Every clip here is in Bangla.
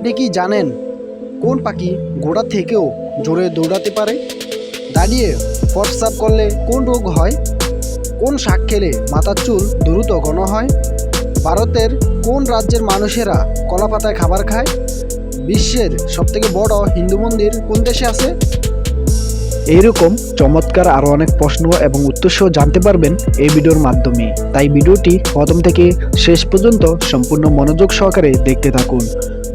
আপনি কি জানেন কোন পাখি ঘোড়া থেকেও জোরে দৌড়াতে পারে? দাঁড়িয়ে প্রস্রাব করলে কোন রোগ হয়? কোন শাক খেলে মাথার চুল দ্রুত ঘন হয়? ভারতের কোন রাজ্যের মানুষেরা কলাপাতায় খাবার খায়? বিশ্বের সবথেকে বড় হিন্দু মন্দির কোন দেশে আছে? এইরকম চমৎকার আরও অনেক প্রশ্ন এবং উত্তর সহ জানতে পারবেন এই ভিডিওর মাধ্যমে। তাই ভিডিওটি প্রথম থেকে শেষ পর্যন্ত সম্পূর্ণ মনোযোগ সহকারে দেখতে থাকুন।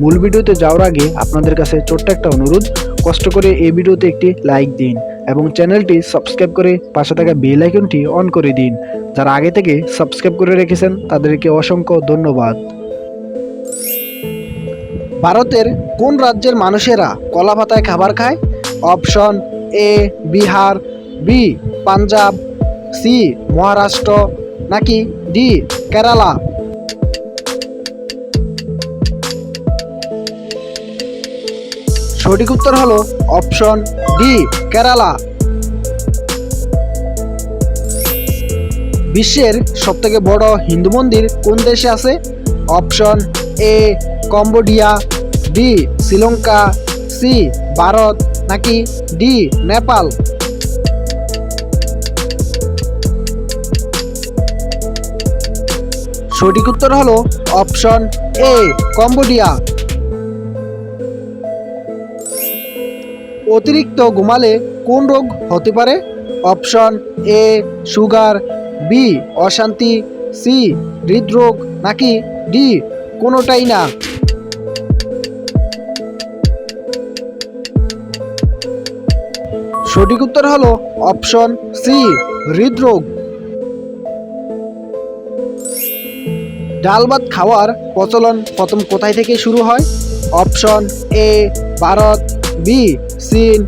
মূল ভিডিওতে যাওয়ার আগে আপনাদের কাছে ছোট্ট একটা অনুরোধ, কষ্ট করে এই ভিডিওতে একটি লাইক দিন এবং চ্যানেলটি সাবস্ক্রাইব করে পাশে থাকা বেল আইকনটি অন করে দিন। যারা আগে থেকে সাবস্ক্রাইব করে রেখেছেন তাদেরকে অসংখ্য ধন্যবাদ। ভারতের কোন রাজ্যের মানুষেরা কলা পাতায় খাবার খায়? Option A Bihar, B Punjab, C Maharashtra, নাকি ডি কেরালা? সঠিক উত্তর হলো অপশন ডি কেরালা। বিশ্বের সবথেকে বড় হিন্দু মন্দির কোন দেশে আছে? Option A Cambodia, B Sri Lanka, C Bharat, নাকি ডি নেপাল? সঠিক উত্তর হলো অপশন এ কম্বোডিয়া। অতিরিক্ত ঘুমালে কোন রোগ হতে পারে? অপশন এ সুগার, বি অশান্তি, সি হৃদরোগ, নাকি ডি কোনোটাই না? সঠিক উত্তর হলো অপশন সি হৃদরোগ। ডাল ভাত খাওয়ার প্রচলন প্রথম কোথায় থেকে শুরু হয়? অপশন এ ভারত, বি চীন,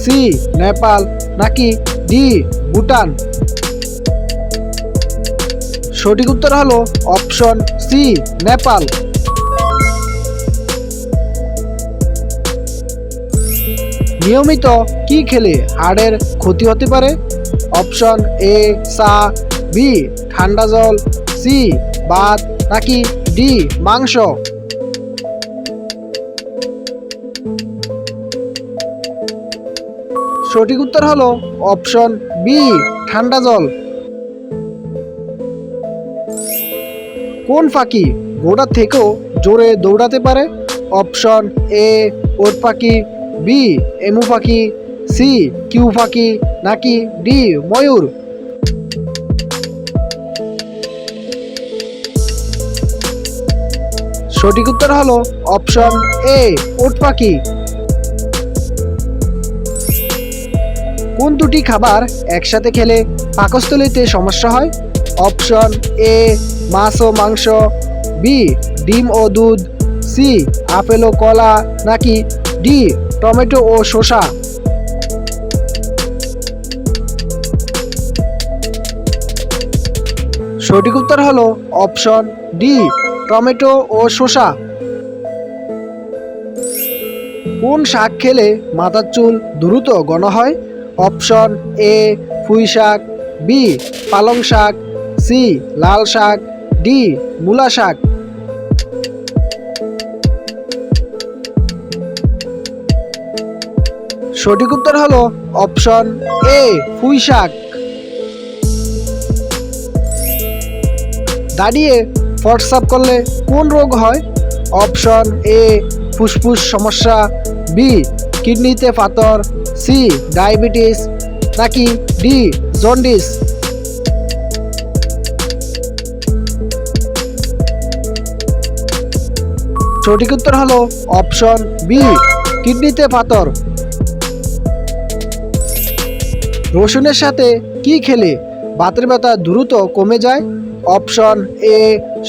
সি নেপাল, নাকি ডি ভুটান? সঠিক উত্তর হলো অপশন সি নেপাল। নিয়মিত কি খেলে হাড়ের ক্ষতি হতে পারে? অপশন এ চা, বি ঠান্ডা জল, সি ভাত, নাকি ডি মাংস? সঠিক উত্তর হলো অপশন বি ঠান্ডা জল। কোন পাখি ঘোড়া থেকেও জোরে দৌড়াতে পারে? অপশন এ ওট পাখি, বি এমু পাখি, সি কিউ পাখি, নাকি ডি ময়ূর? সঠিক উত্তর হলো অপশন এ ওট পাখি। কোন দুটি খাবার একসাথে খেলে পাকস্থলীতে সমস্যা হয়? অপশন এ মাছ ও মাংস, বি ডিম ও দুধ, সি আপেল ও কলা, নাকি ডি টমেটো ও শসা? সঠিক উত্তর হলো অপশন ডি টমেটো ও শসা। কোন শাক খেলে মাথার চুল দ্রুত ঘন হয়? অপশন এ পুঁই শাক, বি পালং শাক, সি লাল শাক, ডি মূলা শাক? সঠিক উত্তর হলো অপশন এ পুঁই শাক। দাঁড়িয়ে প্রস্রাব করলে কোন রোগ হয়? অপশন এ ফুসফুস সমস্যা, বি কিডনিতে পাথর, সি ডায়াবেটিস, নাকি ডি জন্ডিস? সঠিক উত্তর হলো অপশন বি কিডনিতে পাথর। রসুনের সাথে কি খেলে বাতের ব্যথা দ্রুত কমে যায়? অপশন এ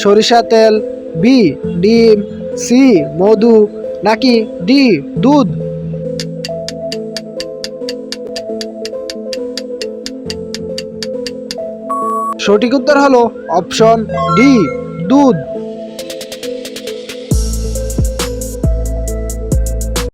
সরিষা তেল, বি ডিম, সি মধু, নাকি ডি দুধ? সঠিক উত্তর হলো অপশন ডি দুধ।